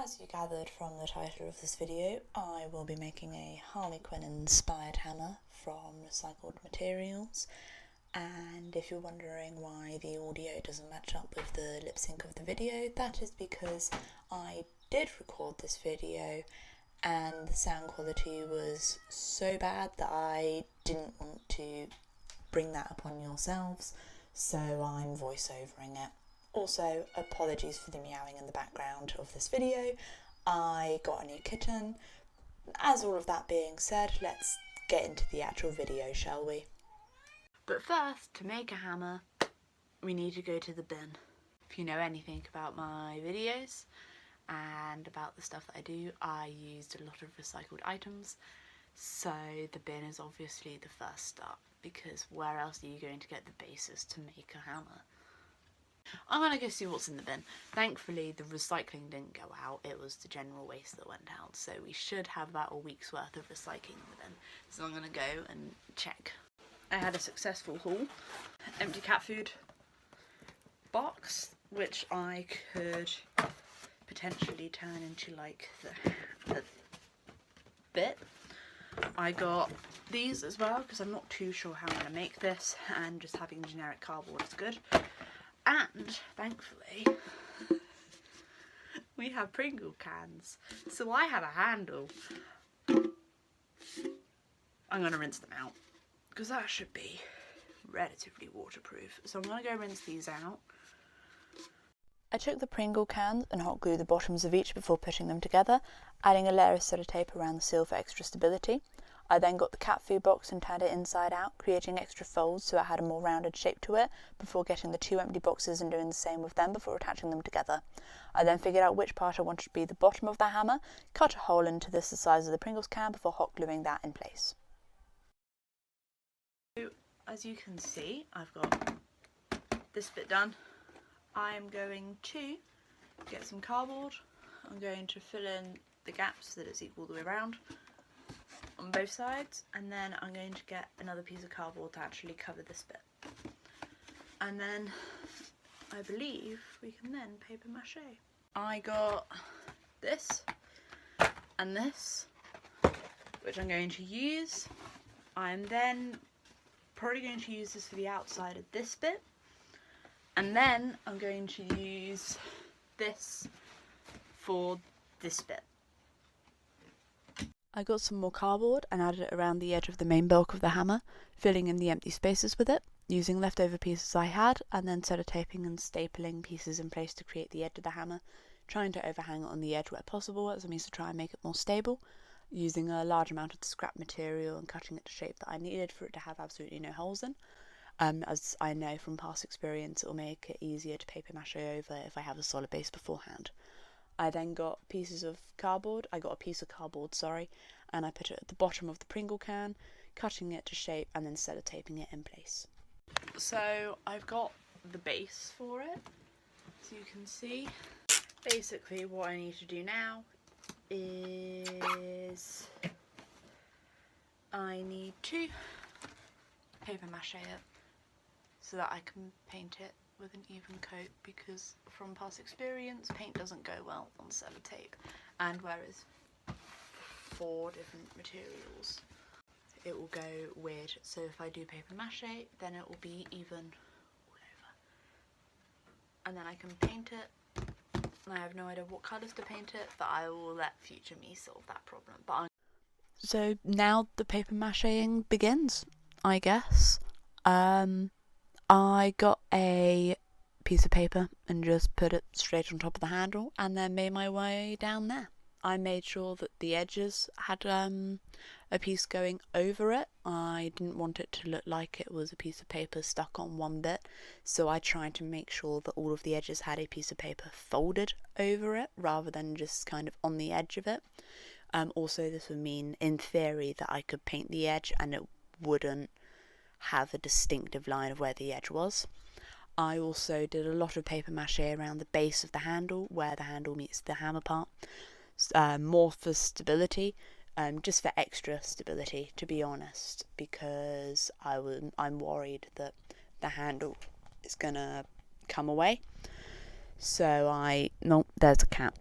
As you gathered from the title of this video, I will be making a Harley Quinn inspired hammer from recycled materials, and if you're wondering why the audio doesn't match up with the lip sync of the video, that is because I did record this video and the sound quality was so bad that I didn't want to bring that upon yourselves, so I'm voiceovering it. Also, apologies for the meowing in the background of this video. I got a new kitten. As all of that being said, let's get into the actual video, shall we? But first, to make a hammer, we need to go to the bin. If you know anything about my videos and about the stuff that I do, I used a lot of recycled items, so the bin is obviously the first step, because where else are you going to get the basis to make a hammer? I'm gonna go see what's in the bin. Thankfully the recycling didn't go out, it was the general waste that went out, so we should have about a week's worth of recycling in the bin. So I'm gonna go and check. I had a successful haul. Empty cat food box, which I could potentially turn into like the bit. I got these as well because I'm not too sure how I'm gonna make this, and just having generic cardboard is good. And thankfully we have Pringle cans, so I have a handle. I'm going to rinse them out because that should be relatively waterproof, so I'm going to go rinse these out. I took the Pringle cans and hot glued the bottoms of each before putting them together, adding a layer of sellotape around the seal for extra stability. I then got the cat food box and turned it inside out, creating extra folds so it had a more rounded shape to it, before getting the two empty boxes and doing the same with them before attaching them together. I then figured out which part I wanted to be the bottom of the hammer, cut a hole into this the size of the Pringles can before hot gluing that in place. So, as you can see, I've got this bit done. I'm going to get some cardboard. I'm going to fill in the gaps so that it's equal the way around on both sides, and then I'm going to get another piece of cardboard to actually cover this bit, and then I believe we can then paper mache. I got this and this, which I'm going to use. I'm then probably going to use this for the outside of this bit, and then I'm going to use this for this bit. I got some more cardboard and added it around the edge of the main bulk of the hammer, filling in the empty spaces with it, using leftover pieces I had, and then sellotaping and stapling pieces in place to create the edge of the hammer, trying to overhang it on the edge where possible as a means to try and make it more stable, using a large amount of the scrap material and cutting it to shape that I needed for it to have absolutely no holes in. As I know from past experience, it will make it easier to paper mache over if I have a solid base beforehand. I then got pieces of cardboard, and I put it at the bottom of the Pringle can, cutting it to shape and then sellotaping it in place. So I've got the base for it, as you can see. Basically what I need to do now is I need to paper mache it so that I can paint it with an even coat, because from past experience paint doesn't go well on sellotape, and whereas 4 different materials it will go weird, so if I do paper mache then it will be even all over, and then I can paint it. I have no idea what colours to paint it, but I will let future me solve that problem. So now the paper macheing begins, I guess. I got a piece of paper and just put it straight on top of the handle and then made my way down there. I made sure that the edges had a piece going over it. I didn't want it to look like it was a piece of paper stuck on one bit, so I tried to make sure that all of the edges had a piece of paper folded over it rather than just kind of on the edge of it. Also, this would mean, in theory, that I could paint the edge and it wouldn't have a distinctive line of where the edge was. I also did a lot of paper mache around the base of the handle, where the handle meets the hammer part, more for stability, just for extra stability, to be honest, because I'm worried that the handle is gonna come away. So no, there's a cat.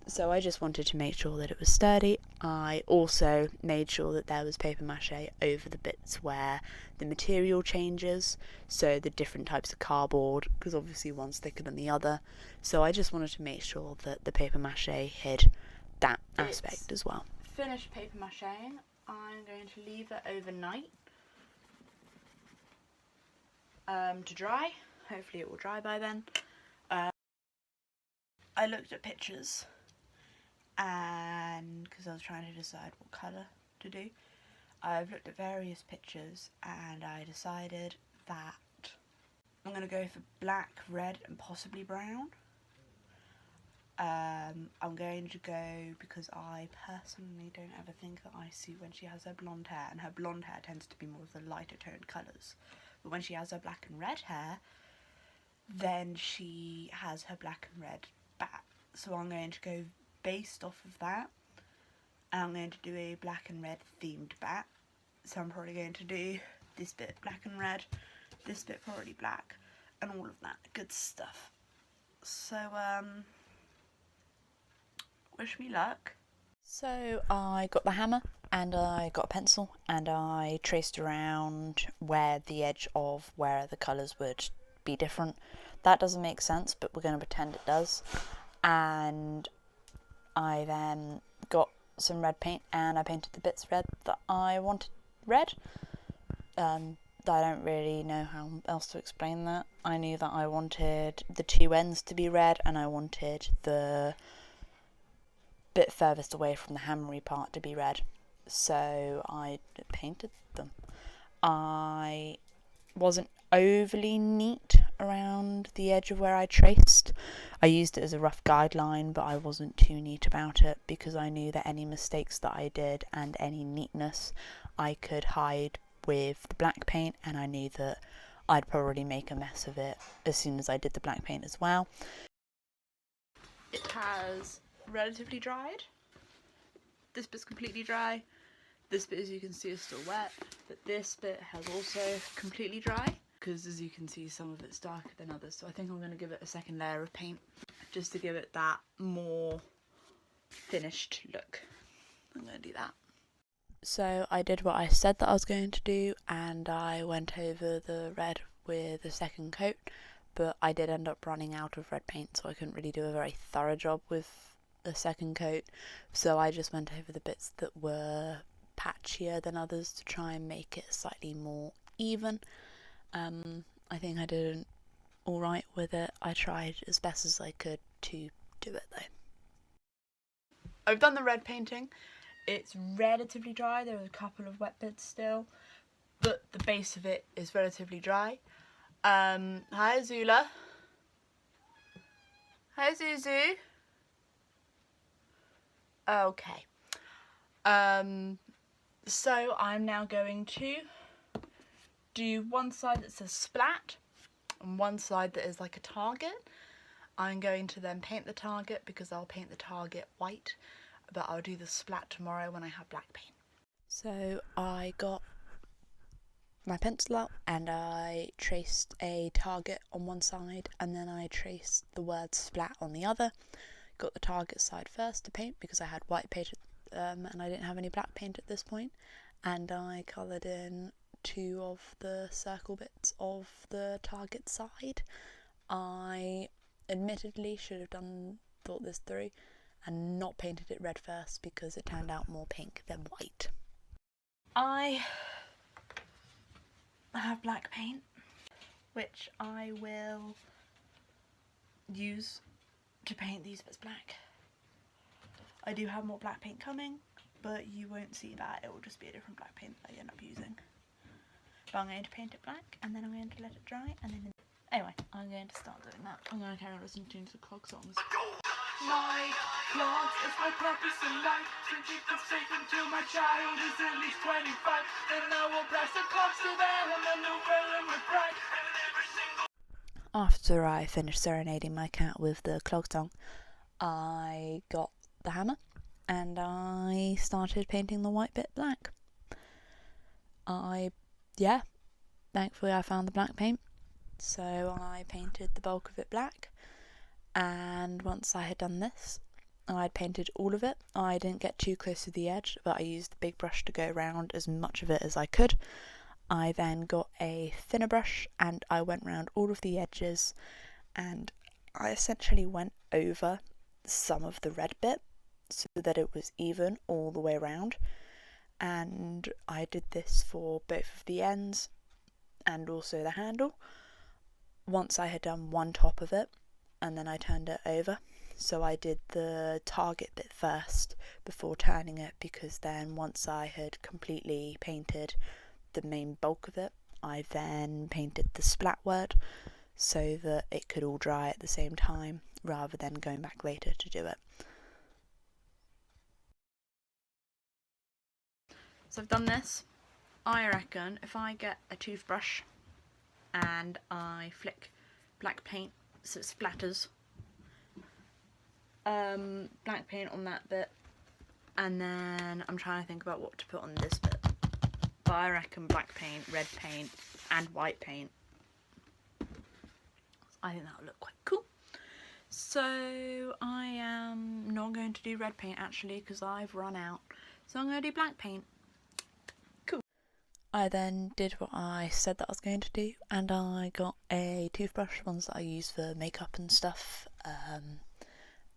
So I just wanted to make sure that it was sturdy. I also made sure that there was paper mache over the bits where the material changes, so the different types of cardboard, because obviously one's thicker than the other. So I just wanted to make sure that the paper mache hid that aspect as well. Finished paper macheing. I'm going to leave it overnight to dry. Hopefully it will dry by then. I looked at pictures, and because I was trying to decide what colour to do, I've looked at various pictures and I decided that I'm going to go for black, red and possibly brown. I'm going to go because I personally don't ever think that I see when she has her blonde hair, and her blonde hair tends to be more of the lighter toned colours, but when she has her black and red hair, then she has her black and red back. So I'm going to go based off of that, and I'm going to do a black and red themed bat. So I'm probably going to do this bit black and red, this bit probably black, and all of that good stuff. So wish me luck. So I got the hammer and I got a pencil and I traced around where the edge of where the colours would be different. That doesn't make sense, but we're going to pretend it does. And I then got some red paint and I painted the bits red that I wanted red. I don't really know how else to explain that. I knew that I wanted the two ends to be red and I wanted the bit furthest away from the hammery part to be red, so I painted them. I wasn't overly neat around the edge of where I traced. I used it as a rough guideline, but I wasn't too neat about it because I knew that any mistakes that I did and any neatness I could hide with the black paint, and I knew that I'd probably make a mess of it as soon as I did the black paint as well. It has relatively dried. This bit's completely dry. This bit, as you can see, is still wet, but this bit has also completely dry because, as you can see, some of it's darker than others. So I think I'm going to give it a second layer of paint just to give it that more finished look. I'm going to do that. So I did what I said that I was going to do, and I went over the red with a second coat, but I did end up running out of red paint, so I couldn't really do a very thorough job with a second coat. So I just went over the bits that were patchier than others to try and make it slightly more even. I think I did alright with it. I tried as best as I could to do it though. I've done the red painting. It's relatively dry. There are a couple of wet bits still, but the base of it is relatively dry. Hi Zula. Hi Zuzu. Okay. So I'm now going to do one side that says splat and one side that is like a target. I'm going to then paint the target because I'll paint the target white, but I'll do the splat tomorrow when I have black paint. So I got my pencil out and I traced a target on one side and then I traced the word splat on the other. Got the target side first to paint because I had white paint and I didn't have any black paint at this point, and I coloured in two of the circle bits of the target side. I admittedly should have thought this through and not painted it red first because it turned out more pink than white. I have black paint which I will use to paint these bits black. I do have more black paint coming, but you won't see that. It will just be a different black paint that I end up using. But I'm going to paint it black and then I'm going to let it dry and then... Anyway, I'm going to start doing that. I'm going to carry on listening to the clog songs. My clogs is my purpose in life, to keep this safe until my child is at least 25. Then I will pass the clogs to them and then they'll fill them with pride. After I finished serenading my cat with the clog song, I got the hammer and I started painting the white bit black. Thankfully I found the black paint, so I painted the bulk of it black, and once I had done this, I'd painted all of it. I didn't get too close to the edge, but I used the big brush to go around as much of it as I could. I then got a thinner brush and I went around all of the edges, and I essentially went over some of the red bit so that it was even all the way around. And I did this for both of the ends and also the handle. Once I had done one top of it, and then I turned it over. So I did the target bit first before turning it, because then once I had completely painted the main bulk of it, I then painted the splat word so that it could all dry at the same time rather than going back later to do it. So I've done this. I reckon if I get a toothbrush and I flick black paint so it splatters, black paint on that bit, and then I'm trying to think about what to put on this bit, but I reckon black paint, red paint and white paint. I think that would look quite cool. So I am not going to do red paint actually because I've run out, so I'm going to do black paint. Cool. I then did what I said that I was going to do, and I got a toothbrush, ones that I use for makeup and stuff,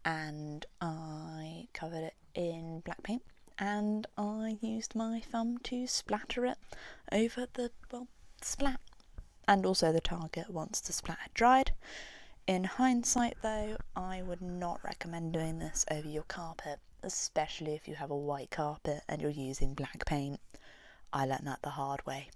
and I covered it in black paint, and I used my thumb to splatter it over the, well, splat, and also the target once the splat had dried. In hindsight though, I would not recommend doing this over your carpet, especially if you have a white carpet and you're using black paint. I learned that the hard way.